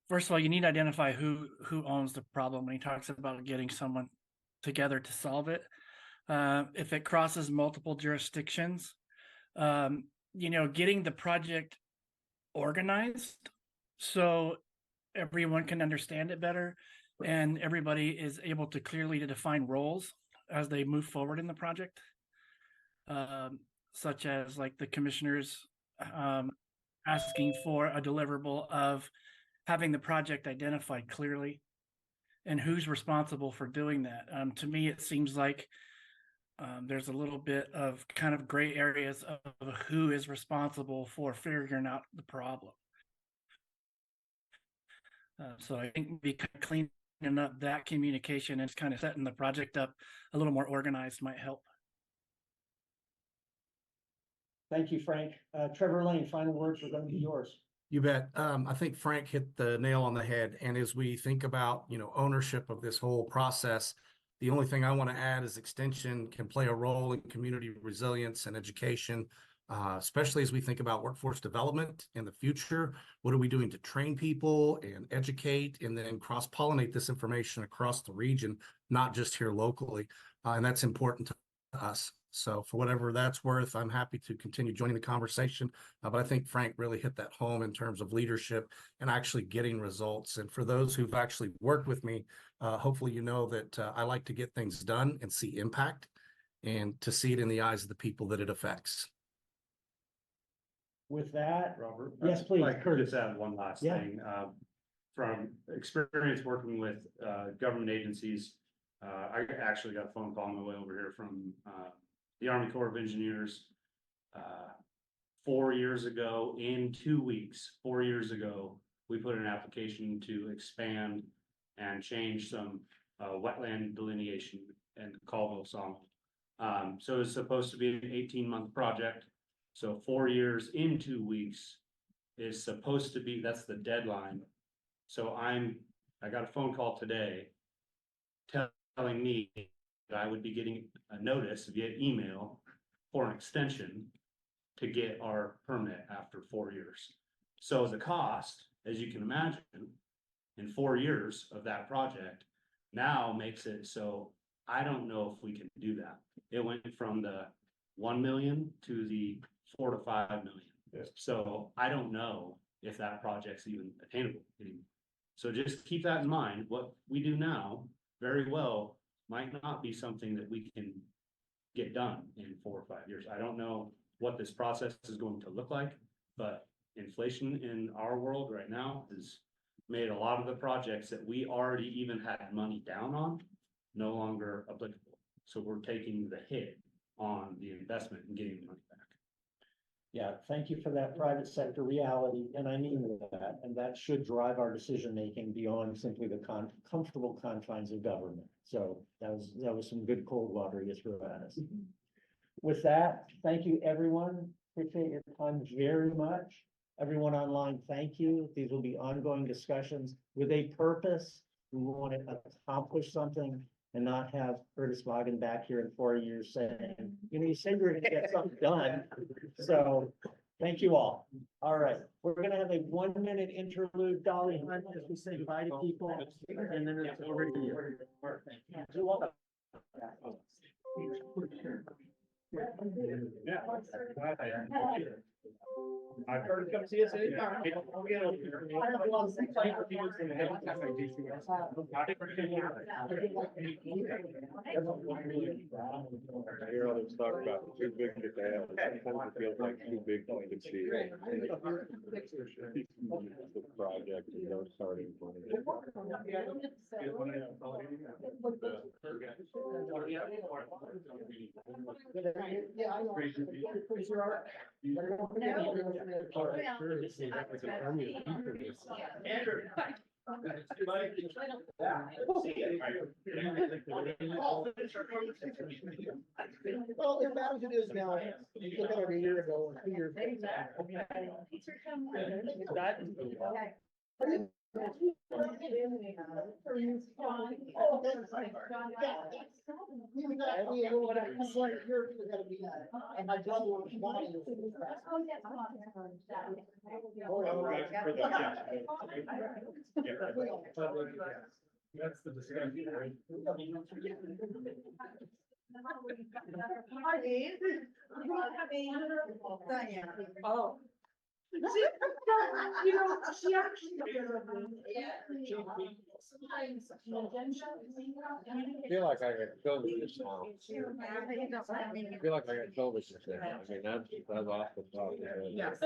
First of all, you need to identify who owns the problem when he talks about getting someone together to solve it. If it crosses multiple jurisdictions, getting the project organized so everyone can understand it better and everybody is able to clearly define roles as they move forward in the project, such as like the commissioners asking for a deliverable of having the project identified clearly and who's responsible for doing that. To me, it seems like there's a little bit of kind of gray areas of who is responsible for figuring out the problem. So I think be cleaning up that communication and kind of setting the project up a little more organized might help. Thank you, Frank. Trevor Lane, final words are going to be yours. You bet. I think Frank hit the nail on the head. And as we think about, ownership of this whole process, the only thing I want to add is Extension can play a role in community resilience and education, especially as we think about workforce development in the future. What are we doing to train people and educate and then cross-pollinate this information across the region, not just here locally? And that's important to us. So for whatever that's worth, I'm happy to continue joining the conversation. But I think Frank really hit that home in terms of leadership and actually getting results. And for those who've actually worked with me, hopefully you know that I like to get things done and see impact and to see it in the eyes of the people that it affects. With that, Robert. Yes, please. I could just add one last Yeah. thing. From experience working with government agencies, I actually got a phone call on my way over here from the Army Corps of Engineers 4 years ago. In 2 weeks, 4 years ago, we put an application to expand and change some wetland delineation in Colville Sawmill. So it's supposed to be an 18-month project. So 4 years in 2 weeks is supposed to be, that's the deadline. So I got a phone call today telling me that I would be getting a notice via email for an extension to get our permit after 4 years. So the cost, as you can imagine, in 4 years of that project now makes it so I don't know if we can do that. It went from the 1 million to the 4 to 5 million. Yes. So I don't know if that project's even attainable anymore. So just keep that in mind. What we do now very well might not be something that we can get done in 4 or 5 years. I don't know what this process is going to look like, but inflation in our world right now has made a lot of the projects that we already even had money down on no longer applicable. So we're taking the hit on the investment and getting the money back. yeah, thank you for that private sector reality, and I mean that, and that should drive our decision-making beyond simply the comfortable confines of government. So that was some good cold water you threw at us. With that, thank you, everyone. Appreciate your time very much. Everyone online, thank you. These will be ongoing discussions with a purpose. We want to accomplish something and not have Curtis Vaughan back here in 4 years saying, you said you were gonna get something done. So thank you all. All right, we're gonna have a 1-minute interlude, Dolly Hunt, as we say bye to people, and then it's over to you. You're welcome. I've heard to come see us anytime. I hear others talk about it, too big to fail. Sometimes it feels like too big to succeed. The project is no starting point. Well, as bad as it is now, you look at it a year ago or 2 years ago. That's the discussion, right? Oh. You know, she actually. I feel like I got COVID this now. I feel like I got COVID this now. I mean, that's off the top. Yes.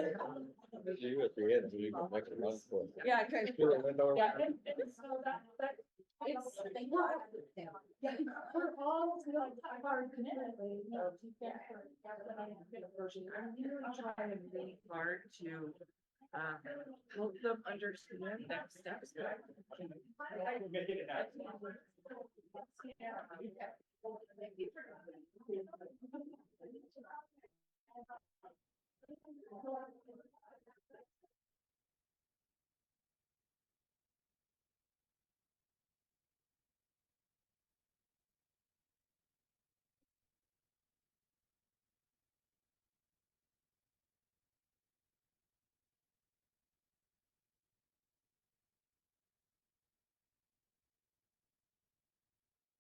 You at the end, so you can make a run for it. Yeah, I could. Feel the window? Yeah, and so that, it's. Yeah, we're all like hard commitment, you know, to get her, get a version. I'm really trying really hard to, help them understand next steps.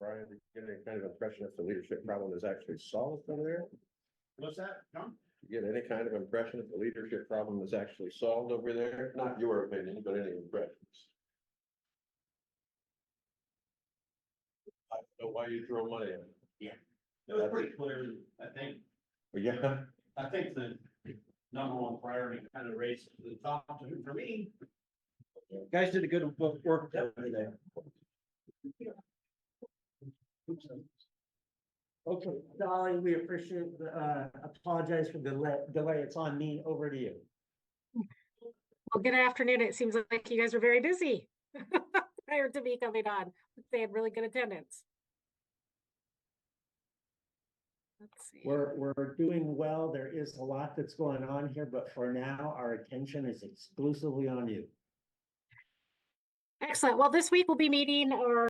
Brian, did you get any kind of impression if the leadership problem is actually solved over there? What's that, John? You get any kind of impression if the leadership problem is actually solved over there? Not your opinion, but any impressions? I don't know why you throw money in. It was pretty clear, I think, Yeah, I think the number one priority kind of raised to the top for me. Guys did a good work over there. Okay, Dolly, we appreciate the, apologize for the delay. It's on me. Over to you. Well, good afternoon. It seems like you guys were very busy prior to me coming on. They had really good attendance. Let's see. We're doing well. There is a lot that's going on here, but for now, our attention is exclusively on you. Excellent. Well, this week we'll be meeting or